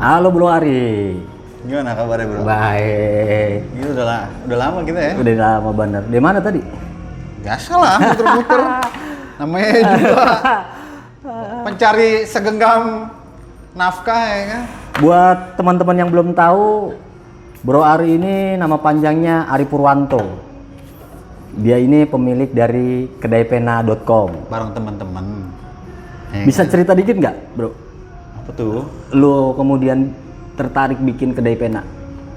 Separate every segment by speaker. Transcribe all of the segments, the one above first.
Speaker 1: Halo Bro Ari.
Speaker 2: Gimana kabarnya bro?
Speaker 1: Baik.
Speaker 2: Gitu udah lama kita ya?
Speaker 1: Udah lama bener. Di mana tadi?
Speaker 2: Biasa lah, muter-muter. Namanya juga pencari segenggam nafkah ya kan?
Speaker 1: Buat teman-teman yang belum tahu, Bro Ari ini nama panjangnya Ari Purwanto. Dia ini pemilik dari kedaipena.com.
Speaker 2: Bareng teman-teman. Ya,
Speaker 1: Bisa cerita dikit nggak, Bro?
Speaker 2: apa tuh?
Speaker 1: Lu kemudian tertarik bikin kedai pena?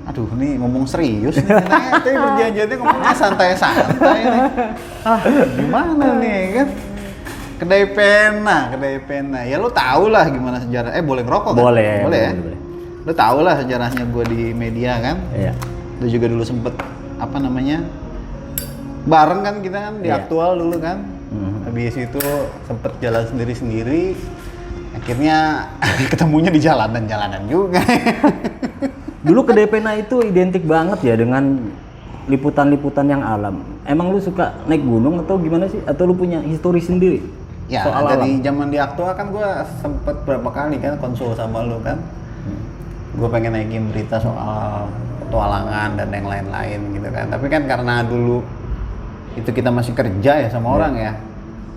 Speaker 2: Aduh, ini ngomong serius nih. Tapi berjanjiannya ngomongnya santai-santai nih. Gimana nih kan? Kedai pena. Ya lu tau lah gimana sejarah. Boleh ngerokok kan?
Speaker 1: Boleh
Speaker 2: ya?
Speaker 1: boleh.
Speaker 2: Lu tau lah sejarahnya gue di media kan?
Speaker 1: Iya.
Speaker 2: Lu juga dulu sempet bareng kan kita kan di
Speaker 1: Iya.
Speaker 2: Aktual dulu kan. Habis itu sempet jalan sendiri-sendiri. Akhirnya ketemunya di jalanan juga.
Speaker 1: Dulu kedai pena itu identik banget ya dengan liputan-liputan yang alam. Emang lu suka naik gunung atau gimana sih? Atau lu punya histori sendiri?
Speaker 2: Ya,
Speaker 1: soal
Speaker 2: dari
Speaker 1: alam?
Speaker 2: zaman di Aktual kan gue sempet berapa kali kan konsul sama lu kan. Gue pengen naikin berita soal petualangan dan yang lain-lain gitu kan. Tapi kan karena dulu itu kita masih kerja ya sama orang ya.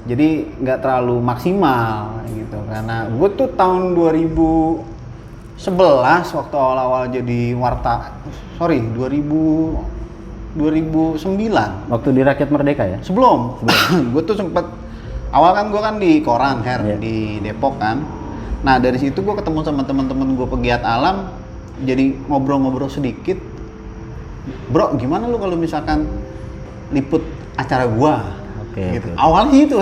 Speaker 2: Jadi nggak terlalu maksimal gitu. Karena gue tuh tahun 2011 waktu awal-awal jadi 2009.
Speaker 1: Waktu di Rakyat Merdeka ya?
Speaker 2: Sebelum. Gue tuh sempet awal kan gue kan di koran
Speaker 1: Iya.
Speaker 2: di Depok kan. Nah dari situ gue ketemu sama teman-teman gue pegiat alam, jadi ngobrol-ngobrol sedikit. Bro, gimana lu kalau misalkan liput acara gua?
Speaker 1: Oke,
Speaker 2: Gitu.
Speaker 1: oke.
Speaker 2: Awalnya itu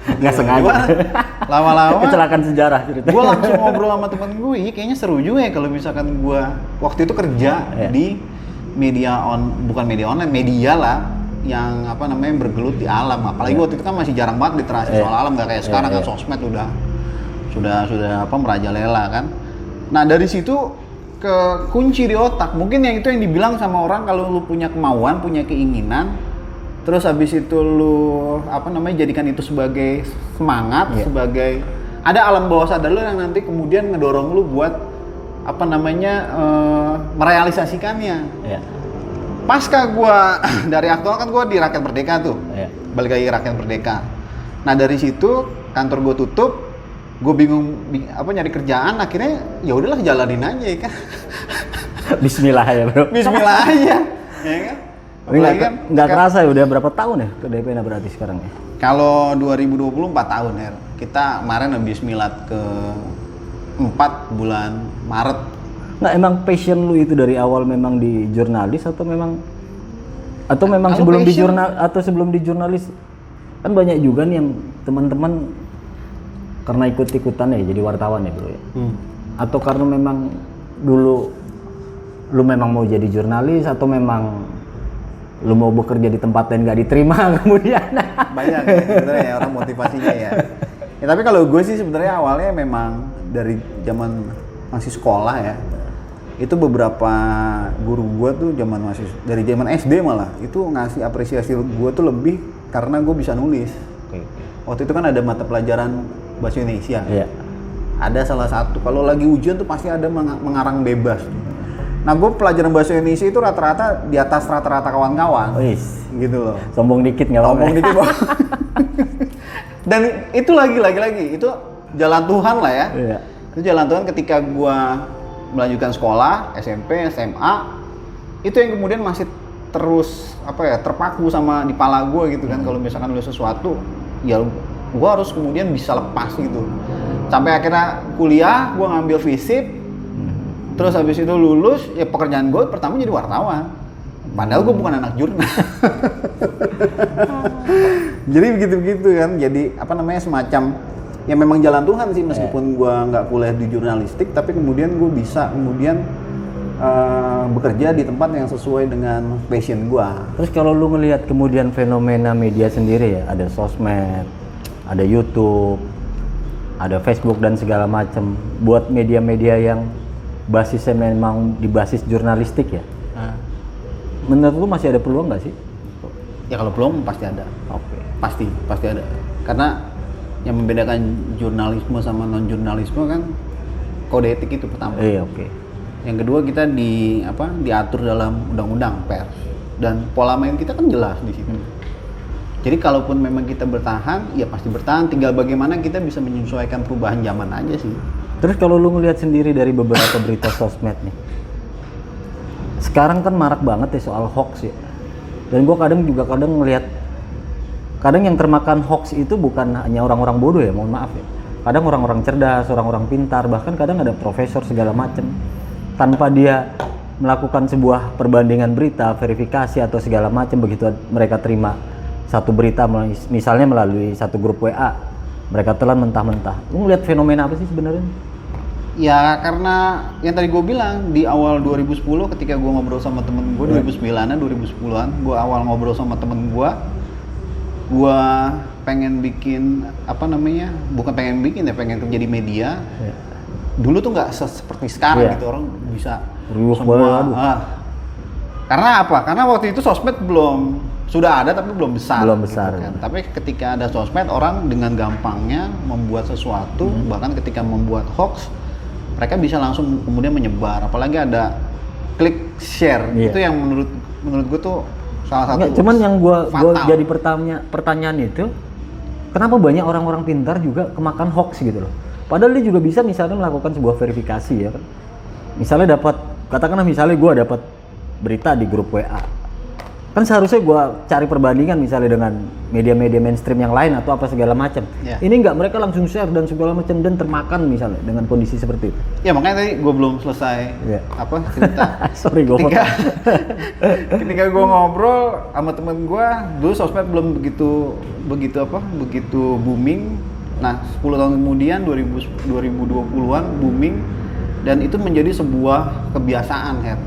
Speaker 1: Nggak sengaja.
Speaker 2: Gimana? Lama-lama
Speaker 1: Kecelakaan sejarah ceritanya.
Speaker 2: gue langsung ngobrol sama temen gue, kayaknya seru juga ya kalau misalkan gue waktu itu kerja
Speaker 1: Iya.
Speaker 2: di bukan media online, media lah yang bergelut di alam. Apalagi waktu itu kan masih jarang banget literasi soal alam, nggak kayak sekarang kan sosmed sudah merajalela kan. Nah dari situ ke kunci di otak, mungkin yang itu yang dibilang sama orang kalau lu punya kemauan, punya keinginan, terus habis itu lu jadikan itu sebagai semangat, sebagai ada alam bawah sadar lu yang nanti kemudian ngedorong lu buat merealisasikannya.
Speaker 1: Iya.
Speaker 2: Pasca gua dari Aktual kan gua di Rakyat Merdeka tuh.
Speaker 1: Iya.
Speaker 2: Balik lagi Rakyat Merdeka. Nah, dari situ kantor gua tutup, gue bingung nyari kerjaan, akhirnya ya udahlah jalanin aja ya kan.
Speaker 1: Bismillah ya, Bro.
Speaker 2: Bismillah aja. Ya kan? Apalagi kan
Speaker 1: Nggak kerasa ya, udah berapa tahun ya kedai pena berarti sekarang ya?
Speaker 2: kalau 2020 4 tahun ya. Kita kemarin habis milad ke 4 bulan Maret.
Speaker 1: Nggak, emang passion lu itu dari awal memang di jurnalis atau memang
Speaker 2: Kalau
Speaker 1: sebelum di
Speaker 2: passion-
Speaker 1: sebelum di jurnalis kan banyak juga nih yang teman-teman karena ikut-ikutan ya jadi wartawan ya, Bro ya. Atau karena memang dulu lu memang mau jadi jurnalis atau memang lu mau bekerja di tempat lain nggak diterima kemudian?
Speaker 2: Banyak ya sebenarnya ya orang motivasinya ya. Ya tapi kalau gue sih sebenarnya awalnya memang dari zaman masih sekolah ya. Itu beberapa guru gue tuh dari zaman SD malah itu ngasih apresiasi gue tuh lebih karena gue bisa nulis. Waktu itu kan ada mata pelajaran bahasa Indonesia.
Speaker 1: Iya.
Speaker 2: Ada salah satu kalau lagi ujian tuh pasti ada mengarang bebas. Nah, gue pelajaran bahasa Indonesia itu rata-rata di atas rata-rata kawan-kawan.
Speaker 1: Wis,
Speaker 2: Gitu loh.
Speaker 1: sombong dikit nggak apa-apa.
Speaker 2: Ngomong dikit, Bang. Dan itu lagi itu jalan Tuhan lah ya.
Speaker 1: Iya.
Speaker 2: Itu jalan Tuhan ketika gua melanjutkan sekolah, SMP, SMA, itu yang kemudian masih terus terpaku sama di pala gua gitu kan. Kalau misalkan nulis sesuatu, ya gua harus kemudian bisa lepas gitu. Sampai akhirnya kuliah, gua ngambil FISIP. Terus habis itu lulus, ya pekerjaan gue pertama jadi wartawan. Padahal gue bukan anak jurnal. Jadi begitu-begitu kan. Jadi semacam ya memang jalan Tuhan sih meskipun gue nggak kuliah di jurnalistik, tapi kemudian gue bisa bekerja di tempat yang sesuai dengan passion gue.
Speaker 1: Terus kalau lu ngelihat kemudian fenomena media sendiri ya, ada sosmed, ada YouTube, ada Facebook dan segala macam. Buat media-media yang basisnya memang di basis jurnalistik ya. Menurut lu masih ada peluang nggak sih?
Speaker 2: Ya kalau belum pasti ada.
Speaker 1: Oke.
Speaker 2: Pasti ada. Karena yang membedakan jurnalisme sama non jurnalisme kan kode etik itu pertama.
Speaker 1: Iya, oke.
Speaker 2: Yang kedua kita diatur dalam undang-undang pers dan pola main kita kan jelas di situ. Jadi kalaupun memang kita bertahan, ya pasti bertahan. Tinggal bagaimana kita bisa menyesuaikan perubahan zaman aja sih.
Speaker 1: Terus kalau lu ngelihat sendiri dari beberapa berita sosmed nih, sekarang kan marak banget ya soal hoax ya. Dan gua kadang ngelihat, kadang yang termakan hoax itu bukan hanya orang-orang bodoh ya, mohon maaf ya. Kadang orang-orang cerdas, orang-orang pintar, bahkan kadang ada profesor segala macem. Tanpa dia melakukan sebuah perbandingan berita, verifikasi atau segala macam, begitu mereka terima satu berita misalnya melalui satu grup WA, mereka telan mentah-mentah. Lu ngeliat fenomena apa sih sebenarnya?
Speaker 2: Ya karena yang tadi gue bilang di awal 2010 ketika gue ngobrol sama temen gue, 2009-an, 2010-an, gue awal ngobrol sama temen gue pengen bikin bukan pengen bikin ya, pengen kerja di media. Dulu tuh nggak seperti sekarang gitu, orang bisa semua. Karena apa? Karena waktu itu sosmed sudah ada tapi belum besar. Gitu kan. Tapi ketika ada sosmed, orang dengan gampangnya membuat sesuatu, bahkan ketika membuat hoax, mereka bisa langsung kemudian menyebar. Apalagi ada klik share, itu yang menurut gue tuh salah satu.
Speaker 1: Cuman yang gua jadi pertanyaan itu, kenapa banyak orang-orang pintar juga kemakan hoax gitu loh? Padahal dia juga bisa misalnya melakukan sebuah verifikasi ya kan. Misalnya katakanlah misalnya gua dapat berita di grup WA. Kan seharusnya gua cari perbandingan misalnya dengan media-media mainstream yang lain atau apa segala macam. Ini enggak, mereka langsung share dan segala macam dan termakan misalnya dengan kondisi seperti itu.
Speaker 2: Ya makanya tadi gua belum selesai cerita.
Speaker 1: Sorry,
Speaker 2: ketika gua ngobrol sama temen gua, dulu sosmed belum begitu booming. Nah, 10 tahun kemudian 2020-an booming dan itu menjadi sebuah kebiasaan, Her.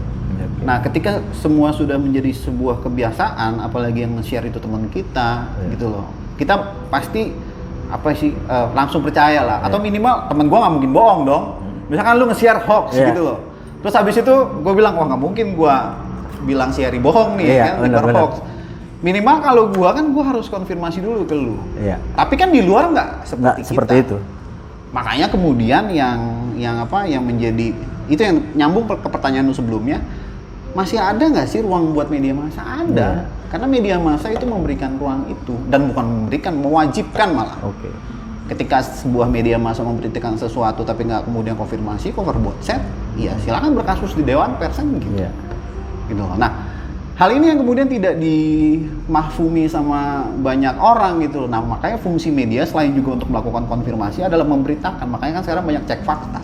Speaker 2: Nah, ketika semua sudah menjadi sebuah kebiasaan, apalagi yang nge-share itu teman kita, gitu loh. Kita pasti langsung percaya lah. Atau minimal temen gua nggak mungkin bohong dong. Misalkan lu nge-share hoax gitu loh. Terus habis itu gua bilang, wah nggak mungkin gua bilang si Eri bohong nih, kan, hoax. Minimal kalau gua harus konfirmasi dulu ke lu. Tapi kan di luar nggak seperti itu. Makanya kemudian yang menjadi itu yang nyambung ke pertanyaan lu sebelumnya, masih ada nggak sih ruang buat media massa? Ada. Karena media massa itu memberikan ruang itu dan bukan mewajibkan malah. Ketika sebuah media massa memberitakan sesuatu tapi nggak kemudian konfirmasi, cover buat set, ya silakan berkasus di Dewan Pers gitu. Gitu. Nah, hal ini yang kemudian tidak dimahfumi sama banyak orang gitu. Nah, makanya fungsi media selain juga untuk melakukan konfirmasi adalah memberitakan. Makanya kan sekarang banyak cek fakta.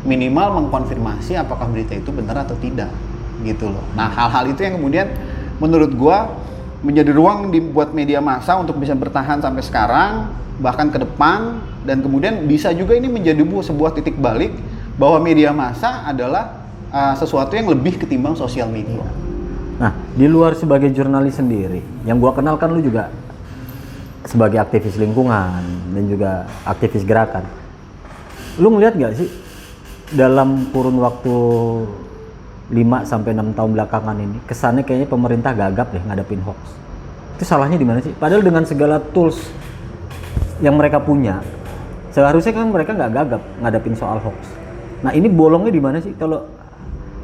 Speaker 2: Minimal mengkonfirmasi apakah berita itu benar atau tidak. Gitu loh. Nah, hal-hal itu yang kemudian menurut gua menjadi ruang dibuat media massa untuk bisa bertahan sampai sekarang, bahkan ke depan, dan kemudian bisa juga ini menjadi sebuah titik balik bahwa media massa adalah sesuatu yang lebih ketimbang sosial media.
Speaker 1: Nah, di luar sebagai jurnalis sendiri, yang gua kenal kan lu juga sebagai aktivis lingkungan dan juga aktivis gerakan. Lu ngeliat gak sih dalam kurun waktu 5-6 tahun belakangan ini, kesannya kayaknya pemerintah gagap deh ngadepin hoax. Itu salahnya di mana sih? Padahal dengan segala tools yang mereka punya, seharusnya kan mereka nggak gagap ngadepin soal hoax. Nah, ini bolongnya di mana sih kalau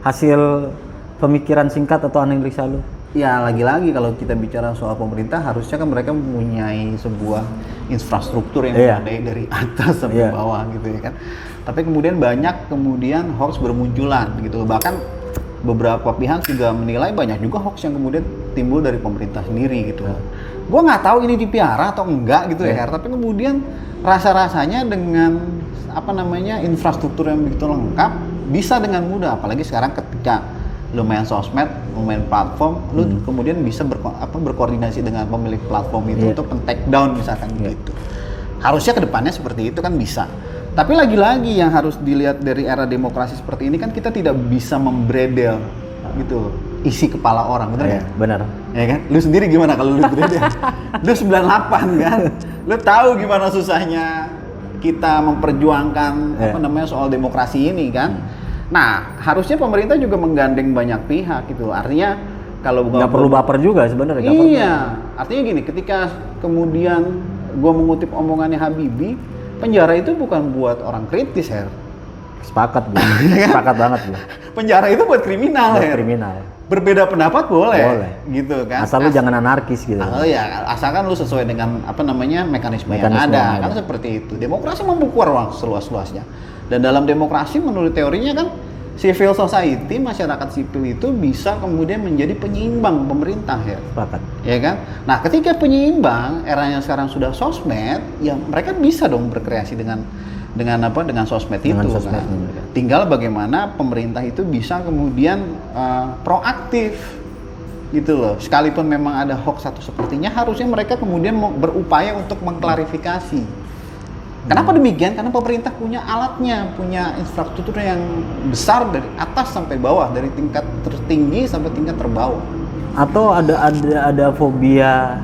Speaker 1: hasil pemikiran singkat atau analisa lu?
Speaker 2: Ya, lagi-lagi kalau kita bicara soal pemerintah, harusnya kan mereka mempunyai sebuah infrastruktur yang memadai dari atas sampai bawah gitu ya kan. Tapi kemudian banyak hoax bermunculan gitu. Bahkan beberapa pihak juga menilai banyak juga hoax yang kemudian timbul dari pemerintah sendiri gitu. Gua nggak tahu ini dipiara atau enggak gitu ya, tapi kemudian rasa-rasanya dengan infrastruktur yang begitu lengkap bisa dengan mudah, apalagi sekarang ketika lu main sosmed, lu main platform, lu kemudian bisa berkoordinasi dengan pemilik platform itu untuk men-take down misalkan gitu. Harusnya kedepannya seperti itu kan bisa. Tapi lagi-lagi yang harus dilihat dari era demokrasi seperti ini kan kita tidak bisa membredel gitu isi kepala orang, bener nggak?
Speaker 1: Benar.
Speaker 2: Ya kan? Lu sendiri gimana kalau lu bredel? Lu 98 kan? Lu tahu gimana susahnya kita memperjuangkan soal demokrasi ini kan? Nah, harusnya pemerintah juga menggandeng banyak pihak gitu. Artinya kalau
Speaker 1: nggak perlu baper juga sebenarnya.
Speaker 2: Iya, artinya gini, ketika kemudian gua mengutip omongannya Habibie, penjara itu bukan buat orang kritis, Her.
Speaker 1: Sepakat gue. Sepakat banget gue.
Speaker 2: Penjara itu buat kriminal ya.
Speaker 1: Kriminal.
Speaker 2: Berbeda pendapat boleh.
Speaker 1: Boleh.
Speaker 2: Gitu kan.
Speaker 1: Asal lu jangan anarkis gitu.
Speaker 2: Oh ya, asalkan lu sesuai dengan mekanisme yang
Speaker 1: Mekanisme
Speaker 2: ada.
Speaker 1: yang
Speaker 2: Kan seperti itu. Demokrasi membuka ruang seluas-luasnya. Dan dalam demokrasi menurut teorinya kan civil society, masyarakat sipil itu bisa kemudian menjadi penyeimbang pemerintah ya.
Speaker 1: Sepakat.
Speaker 2: Ya kan? Nah, ketika penyeimbang, eranya sekarang sudah sosmed, ya mereka bisa dong berkreasi dengan sosmed
Speaker 1: Dengan
Speaker 2: itu
Speaker 1: sosmed
Speaker 2: kan.
Speaker 1: ini.
Speaker 2: Tinggal bagaimana pemerintah itu bisa kemudian proaktif gitu loh. Sekalipun memang ada hoax atau sepertinya, harusnya mereka kemudian berupaya untuk mengklarifikasi. Kenapa demikian? Karena pemerintah punya alatnya, punya infrastruktur yang besar dari atas sampai bawah, dari tingkat tertinggi sampai tingkat terbawah.
Speaker 1: Atau ada fobia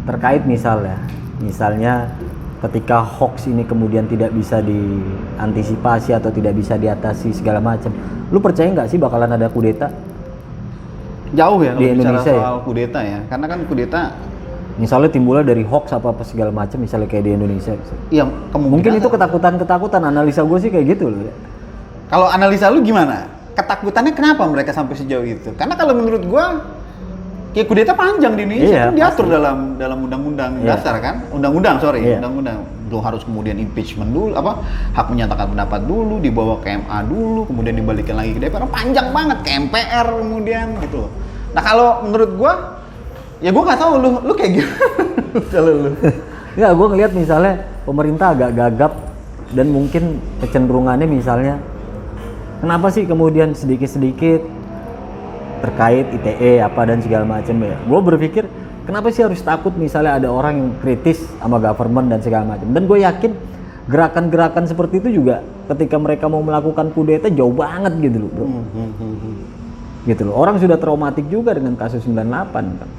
Speaker 1: terkait misalnya ketika hoax ini kemudian tidak bisa diantisipasi atau tidak bisa diatasi segala macam. Lu percaya nggak sih bakalan ada kudeta?
Speaker 2: Jauh ya
Speaker 1: Di
Speaker 2: kalau bicara
Speaker 1: Indonesia
Speaker 2: soal kudeta ya, karena kan kudeta
Speaker 1: Misalnya timbulnya dari hoax apa segala macam, misalnya kayak di Indonesia.
Speaker 2: yang
Speaker 1: Mungkin itu ketakutan, analisa gue sih kayak gitu loh.
Speaker 2: Kalau analisa lu gimana? Ketakutannya kenapa mereka sampai sejauh itu? Karena kalau menurut gua ya kudeta panjang di Indonesia,
Speaker 1: Iya,
Speaker 2: kan diatur
Speaker 1: pasti.
Speaker 2: dalam undang-undang
Speaker 1: Iya.
Speaker 2: dasar kan? Undang-undang,
Speaker 1: Iya.
Speaker 2: undang-undang. Lu harus kemudian impeachment dulu, hak menyatakan pendapat dulu, dibawa ke MA dulu, kemudian dibalikin lagi ke DPR, panjang banget ke MPR kemudian gitu loh. Nah, kalau menurut gua ya gua nggak tahu lu kayak gimana kalau lu.
Speaker 1: Nggak, gue ngeliat misalnya pemerintah agak gagap dan mungkin kecenderungannya misalnya kenapa sih kemudian sedikit-sedikit terkait ITE apa dan segala macam ya. Gue berpikir kenapa sih harus takut misalnya ada orang yang kritis sama government dan segala macam. Dan gue yakin gerakan-gerakan seperti itu juga ketika mereka mau melakukan kudeta jauh banget gitu loh bro. Gitu loh. Orang sudah traumatik juga dengan kasus 98 kan.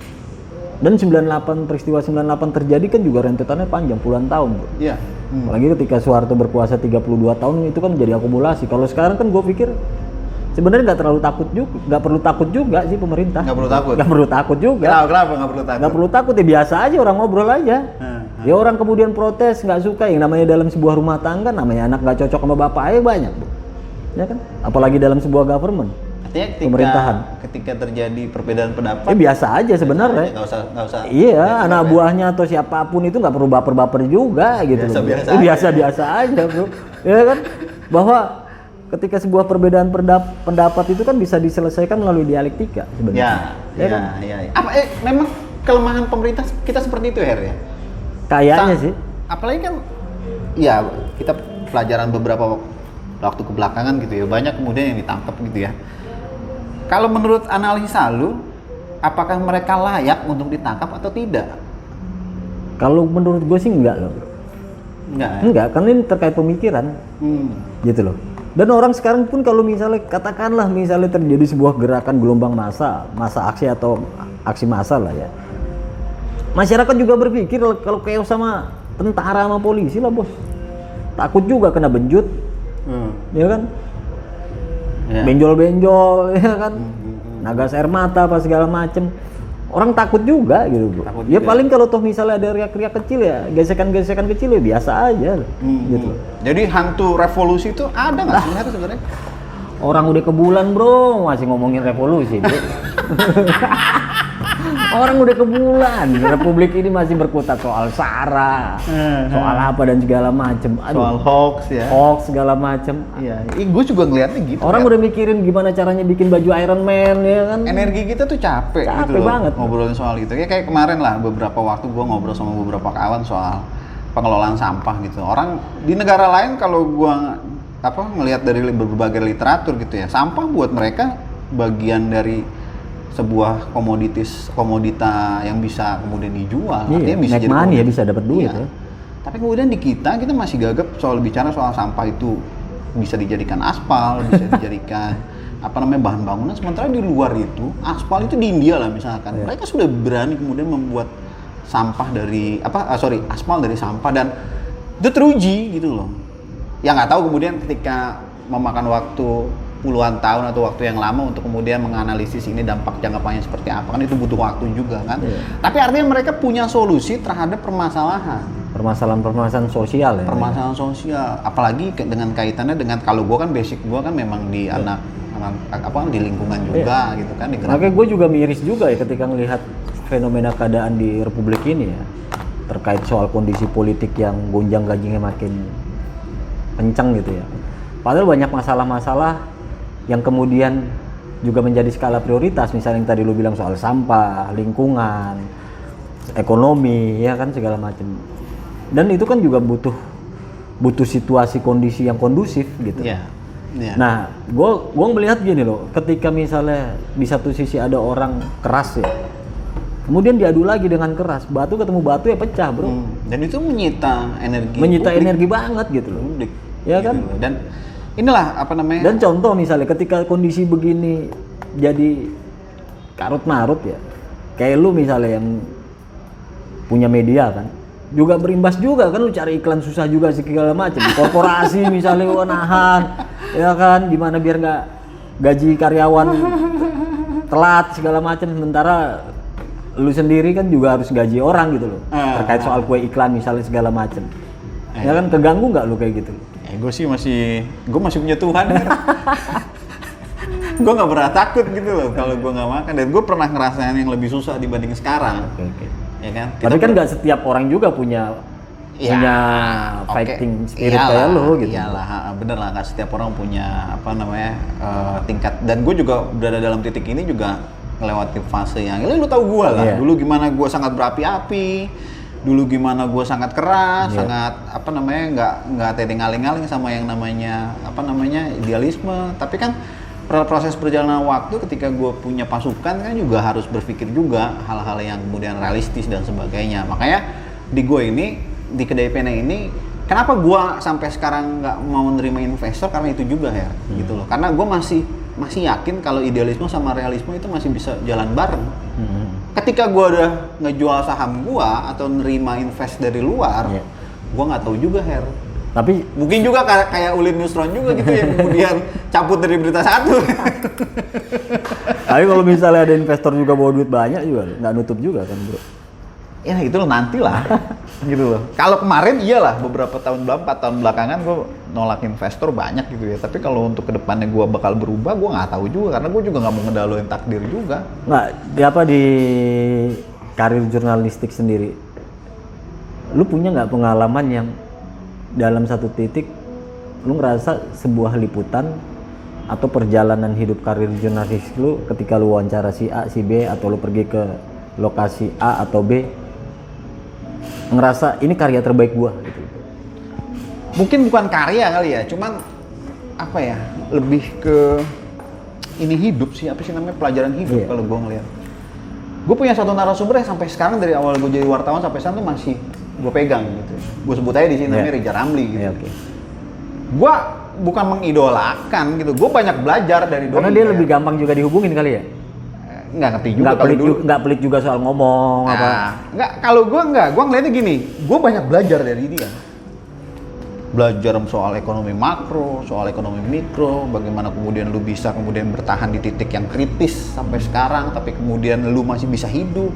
Speaker 1: Dan 98, peristiwa 98 terjadi kan juga rentetannya panjang puluhan tahun bro.
Speaker 2: Iya.
Speaker 1: Apalagi ketika Soeharto berkuasa 32 tahun itu kan menjadi akumulasi. Kalau sekarang kan gue pikir sebenarnya nggak perlu takut juga sih pemerintah.
Speaker 2: Nggak perlu takut.
Speaker 1: Nggak perlu takut juga.
Speaker 2: Kenapa nggak perlu takut?
Speaker 1: Nggak perlu takut ya, biasa aja orang ngobrol aja. Ya orang kemudian protes nggak suka, yang namanya dalam sebuah rumah tangga namanya anak nggak cocok sama bapak aja banyak, bro. Ya kan? Apalagi dalam sebuah government.
Speaker 2: Artinya
Speaker 1: Pemerintahan.
Speaker 2: ketika terjadi perbedaan pendapat,
Speaker 1: Biasa aja sebenarnya.
Speaker 2: nggak usah.
Speaker 1: Iya, anak buahnya atau siapapun itu nggak perlu baper-baper juga gitu loh.
Speaker 2: Biasa-biasa aja.
Speaker 1: Biasa-biasa aja, bro. Ya kan? Bahwa ketika sebuah perbedaan pendapat itu kan bisa diselesaikan melalui dialektika sebenarnya.
Speaker 2: Ya. Apa memang kelemahan pemerintah kita seperti itu, Her ya?
Speaker 1: Kayaknya sih.
Speaker 2: Apalagi kan, ya kita pelajaran beberapa waktu kebelakangan gitu ya, banyak kemudian yang ditangkap gitu ya. Kalau menurut analisa lu, apakah mereka layak untuk ditangkap atau tidak?
Speaker 1: Kalau menurut gue sih enggak loh.
Speaker 2: Enggak ya?
Speaker 1: Enggak, karena ini terkait pemikiran. Gitu loh. Dan orang sekarang pun kalau misalnya katakanlah misalnya terjadi sebuah gerakan gelombang massa aksi atau aksi massa lah ya. Masyarakat juga berpikir kalau kayak sama tentara sama polisi lah bos. Takut juga kena benjut. Ya kan?
Speaker 2: Ya.
Speaker 1: Benjol-benjol ya kan. Nagas air mata apa segala macem. Orang takut juga gitu bro.
Speaker 2: Takut
Speaker 1: Ya
Speaker 2: juga.
Speaker 1: paling kalau toh misalnya ada riak-riak kecil ya, gesekan-gesekan kecil ya biasa aja gitu loh.
Speaker 2: Jadi hantu revolusi itu ada nggak sebenarnya?
Speaker 1: Orang udah ke bulan bro, masih ngomongin revolusi bro. Orang udah ke bulan, Republik ini masih berkutat soal SARA, soal apa dan segala macem.
Speaker 2: Soal hoax ya.
Speaker 1: Hoax segala macem.
Speaker 2: Iya, gue juga ngeliatnya gitu.
Speaker 1: Orang
Speaker 2: Her.
Speaker 1: udah mikirin gimana caranya bikin baju Iron Man ya kan.
Speaker 2: Energi kita tuh capek gitu loh,
Speaker 1: banget.
Speaker 2: ngobrolin soal itu. Ya kayak kemarin lah, beberapa waktu gue ngobrol sama beberapa kawan soal pengelolaan sampah gitu. Orang di negara lain kalau gue ngelihat dari berbagai literatur gitu ya, sampah buat mereka bagian dari sebuah komodita yang bisa kemudian dijual.
Speaker 1: Iya,
Speaker 2: Artinya bisa
Speaker 1: make
Speaker 2: jadi
Speaker 1: money ya,
Speaker 2: komoditas.
Speaker 1: bisa dapat duit
Speaker 2: Iya.
Speaker 1: ya.
Speaker 2: Tapi kemudian di kita masih gagap bicara soal sampah itu bisa dijadikan aspal, bisa dijadikan bahan bangunan. Sementara di luar itu aspal itu di India lah misalkan, mereka sudah berani kemudian membuat sampah dari aspal dari sampah, dan itu teruji gitu loh. Ya nggak tahu kemudian ketika memakan waktu puluhan tahun atau waktu yang lama untuk kemudian menganalisis ini dampak jangka panjang seperti apa, kan itu butuh waktu juga kan. Tapi artinya mereka punya solusi terhadap permasalahan.
Speaker 1: permasalahan-permasalahan sosial ya.
Speaker 2: Permasalahan sosial, apalagi dengan kaitannya dengan, kalau gue kan basic gue kan memang di anak di lingkungan juga gitu kan.
Speaker 1: Makanya gue juga miris juga ya ketika melihat fenomena keadaan di Republik ini ya, terkait soal kondisi politik yang gonjang-ganjingnya makin kencang gitu ya. Padahal banyak masalah-masalah yang kemudian juga menjadi skala prioritas, misalnya yang tadi lu bilang soal sampah, lingkungan, ekonomi, ya kan, segala macam. Dan itu kan juga butuh situasi kondisi yang kondusif gitu.
Speaker 2: Iya. Yeah.
Speaker 1: Nah, gue melihat gini loh, ketika misalnya di satu sisi ada orang keras ya, kemudian diadu lagi dengan keras, batu ketemu batu ya pecah, bro.
Speaker 2: Dan itu menyita energi.
Speaker 1: Energi banget gitu loh.
Speaker 2: Publik.
Speaker 1: Ya
Speaker 2: gitu
Speaker 1: kan?
Speaker 2: loh. Dan inilah apa namanya?
Speaker 1: Dan contoh misalnya ketika kondisi begini jadi karut marut ya, kayak lu misalnya yang punya media kan, juga berimbas juga kan, lu cari iklan susah juga segala macam. Korporasi misalnya nahan, ya kan, gimana biar nggak gaji karyawan telat segala macam, sementara lu sendiri kan juga harus gaji orang gitu loh, terkait soal kue iklan misalnya segala macam. Ya kan, keganggu nggak lu kayak gitu?
Speaker 2: Gue masih punya Tuhan. Gue nggak pernah takut gitu loh kalau gue nggak makan, dan gue pernah ngerasain yang lebih susah dibanding sekarang.
Speaker 1: Okay.
Speaker 2: Ya kan?
Speaker 1: Tapi kan nggak setiap orang juga punya fighting spirit kayak lo gitu.
Speaker 2: Iyalah, bener lah, nggak setiap orang punya tingkat. Dan gue juga berada dalam titik ini juga melewati fase yang, lu tahu gue lah. Dulu gimana gue sangat berapi-api, dulu gimana gue sangat keras, sangat nggak tedeng aling-aling sama yang namanya idealisme. Tapi kan proses perjalanan waktu, ketika gue punya pasukan kan juga harus berpikir juga hal-hal yang kemudian realistis dan sebagainya. Makanya di gue ini, di kedai pena ini, kenapa gue sampai sekarang nggak mau menerima investor, karena itu juga ya, gitu loh. Karena gue masih yakin kalau idealisme sama realisme itu masih bisa jalan bareng. Ketika gue udah ngejual saham gue atau nerima invest dari luar, gue nggak tahu juga, Her.
Speaker 1: Tapi
Speaker 2: mungkin juga kayak Ulin Nusron juga gitu yang kemudian cabut dari Berita Satu.
Speaker 1: Tapi kalau misalnya ada investor juga bawa duit banyak juga, nggak nutup juga kan, bro?
Speaker 2: Ya itu loh, nantilah. Gitu loh. Kalau kemarin iyalah, beberapa tahun 4 tahun belakangan gue nolak investor banyak gitu ya. Tapi kalau untuk kedepannya gue bakal berubah, gue nggak tahu juga, karena gue juga nggak mau ngedaloin takdir juga.
Speaker 1: Nggak, di karir jurnalistik sendiri, lu punya nggak pengalaman yang dalam satu titik lu ngerasa sebuah liputan atau perjalanan hidup karir jurnalis lu, ketika lu wawancara si A, si B, atau lu pergi ke lokasi A atau B, ngerasa ini karya terbaik gua gitu?
Speaker 2: Mungkin bukan karya kali ya, cuman lebih ke ini hidup sih, namanya pelajaran hidup. Kalau gua ngeliat, gua punya satu narasumber yang sampai sekarang dari awal gua jadi wartawan sampai sekarang tuh masih gue pegang gitu. Gue sebut aja di sini namanya Reza Ramli gitu. Gue bukan mengidolakan gitu. Gue banyak belajar dari doi.
Speaker 1: Karena dia lebih gampang juga dihubungin kali ya.
Speaker 2: Nggak ngerti juga kalau dulu.
Speaker 1: Nggak pelit juga soal ngomong apa.
Speaker 2: Nggak, kalau gue nggak. Gue ngeliatnya gini. Gue banyak belajar dari dia. Belajar soal ekonomi makro, soal ekonomi mikro, bagaimana kemudian lu bisa kemudian bertahan di titik yang kritis sampai sekarang, tapi kemudian lu masih bisa hidup.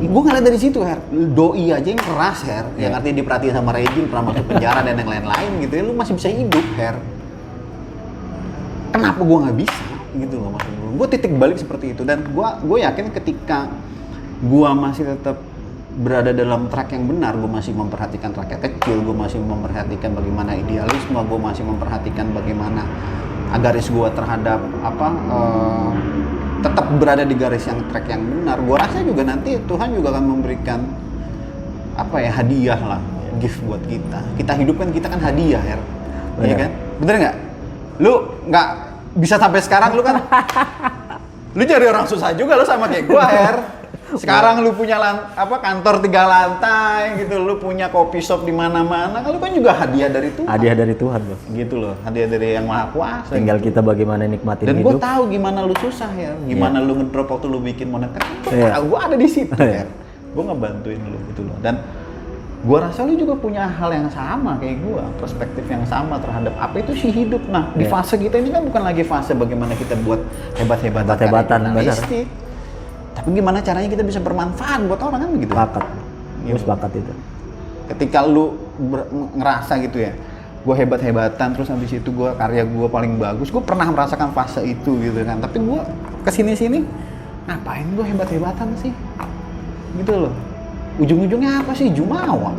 Speaker 2: Gue ngeliat dari situ, Her. Doi aja yang keras, Her, yang artinya diperhatiin sama rejim, pernah masuk penjara dan yang lain-lain gitu ya, lu masih bisa hidup, Her. Kenapa gue nggak bisa? Gitu loh maksud gue. Gue titik balik seperti itu, dan gue yakin ketika gue masih tetap berada dalam track yang benar, gue masih memperhatikan rakyat kecil, gue masih memperhatikan bagaimana idealisme, gue masih memperhatikan bagaimana agaris gue terhadap tetap berada di garis yang track yang benar. Gua rasa juga nanti Tuhan juga akan memberikan hadiah lah, gift buat kita. Kita hidup kan, kita kan hadiah, Her. Iya kan? Bener nggak? Lu nggak bisa sampai sekarang, lu kan lu jadi orang susah juga, lu sama kayak gua, Her. Sekarang lu punya kantor 3 lantai gitu, lu punya kopi shop di mana-mana, lu kan juga hadiah dari Tuhan.
Speaker 1: Hadiah dari Tuhan, Bos.
Speaker 2: Gitu loh, hadiah dari Yang Maha Kuasa.
Speaker 1: Tinggal kita bagaimana nikmatin
Speaker 2: dan
Speaker 1: hidup.
Speaker 2: Dan gue tahu gimana lu susah, ya, gimana lu ngedrop waktu lu bikin moneter. Gue ada di situ, ya. Gue ngebantuin lu gitu loh. Dan gue rasa lu juga punya hal yang sama kayak gue, perspektif yang sama terhadap apa itu sih hidup. Nah, di fase kita ini kan bukan lagi fase bagaimana kita buat hebat-hebatan jurnalistik. Tapi gimana caranya kita bisa bermanfaat buat orang, kan begitu?
Speaker 1: Sepakat. Gue sepakat itu.
Speaker 2: Ketika lu ngerasa gitu ya, gue hebat-hebatan, terus habis itu gue karya gue paling bagus, gue pernah merasakan fase itu gitu kan. Tapi gue kesini-sini, ngapain gue hebat-hebatan sih? Gitu loh. Ujung-ujungnya apa sih? Jumawa.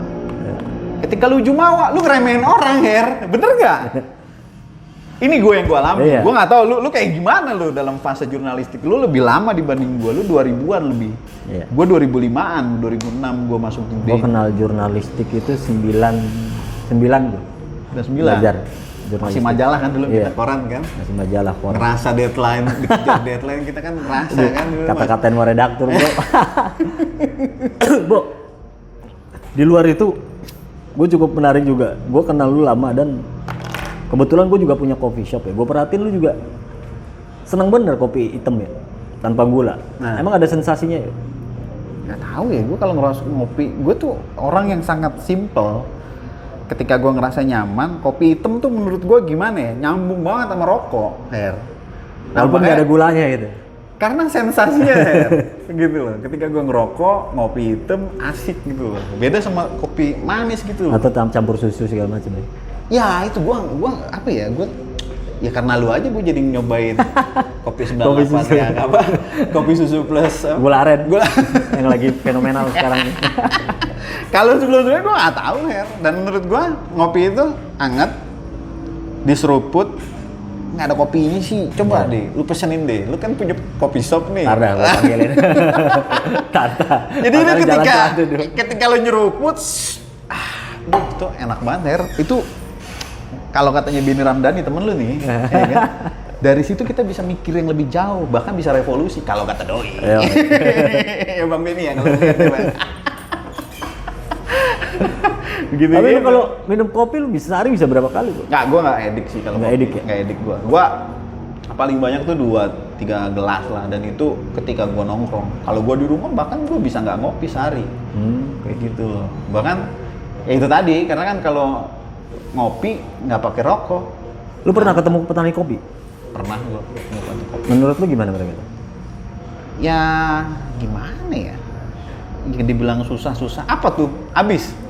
Speaker 2: Ketika lu jumawa, lu ngeremehin orang, Her. Bener gak? Ini gue yang gue alami.
Speaker 1: Iya.
Speaker 2: Gue nggak tahu lu kayak gimana lu dalam fase jurnalistik. Lu lebih lama dibanding gue. Lu 2000-an lebih.
Speaker 1: Iya.
Speaker 2: Gue 2005-an, 2006 gue masuk di
Speaker 1: Gue kenal jurnalistik itu 99 gue.
Speaker 2: Udah 9.
Speaker 1: Belajar
Speaker 2: Masih
Speaker 1: jurnalistik.
Speaker 2: majalah kan dulu,
Speaker 1: Iya.
Speaker 2: kita koran kan?
Speaker 1: Masih majalah koran.
Speaker 2: Ngerasa deadline, dikejar deadline kita kan ngerasa kan dulu.
Speaker 1: Kata-katain mau redaktur, Bro. Bo, di luar itu gue cukup menarik juga. Gue kenal lu lama dan kebetulan gue juga punya coffee shop ya. Gue perhatiin lu juga seneng bener kopi hitam ya, tanpa gula.
Speaker 2: Nah.
Speaker 1: Emang ada sensasinya ya?
Speaker 2: Nggak tahu ya, gue kalau ngerasa ngopi, gue tuh orang yang sangat simple. Ketika gue ngerasa nyaman, kopi hitam tuh menurut gue gimana ya, nyambung banget sama rokok, Her.
Speaker 1: Walaupun nggak ada gulanya gitu.
Speaker 2: Karena sensasinya, Her. Gitu loh. Ketika gue ngerokok, ngopi hitam asik gitu loh. Beda sama kopi manis gitu loh.
Speaker 1: Atau campur susu segala macam ya.
Speaker 2: Ya itu gue apa ya, ya karena lu aja gue jadi nyobain kopi 98 yang apa, kopi susu plus
Speaker 1: Gula aren.
Speaker 2: Gula.
Speaker 1: Yang lagi fenomenal sekarang.
Speaker 2: Kalau sebelum-sebelumnya gue nggak tahu, Her. Dan menurut gue ngopi itu hangat, diseruput, nggak ada kopinya sih. Coba deh, lu pesenin deh. Lu kan punya kopi shop nih.
Speaker 1: Tarda, gue panggilin. Tata.
Speaker 2: Jadi itu
Speaker 1: Jalan
Speaker 2: ketika lu nyeruput, itu enak banget, Her. Itu kalau katanya Bini Ramdhani temen lu nih, ya kan? Dari situ kita bisa mikir yang lebih jauh, bahkan bisa revolusi kalau kata doi. Ya Bang Bini ya kalau gitu, Bang. Begitu.
Speaker 1: Tapi lu kalau minum kopi lu bisa sehari bisa berapa kali, Bro?
Speaker 2: Nggak, gue nggak edik sih kalau
Speaker 1: Nggak
Speaker 2: kopi.
Speaker 1: edik ya?
Speaker 2: Nggak edik gue. Gue paling banyak tuh 2-3 gelas lah, dan itu ketika gue nongkrong. Kalau gue di rumah bahkan gue bisa nggak ngopi sehari. Kayak gitu loh. Bahkan ya itu tadi, karena kan kalau ngopi nggak pakai rokok.
Speaker 1: Lu pernah ketemu petani kopi?
Speaker 2: Pernah gue ngopi kopi.
Speaker 1: Menurut lu gimana mereka itu?
Speaker 2: Ya gimana ya? Yang dibilang susah-susah apa tuh? Habis.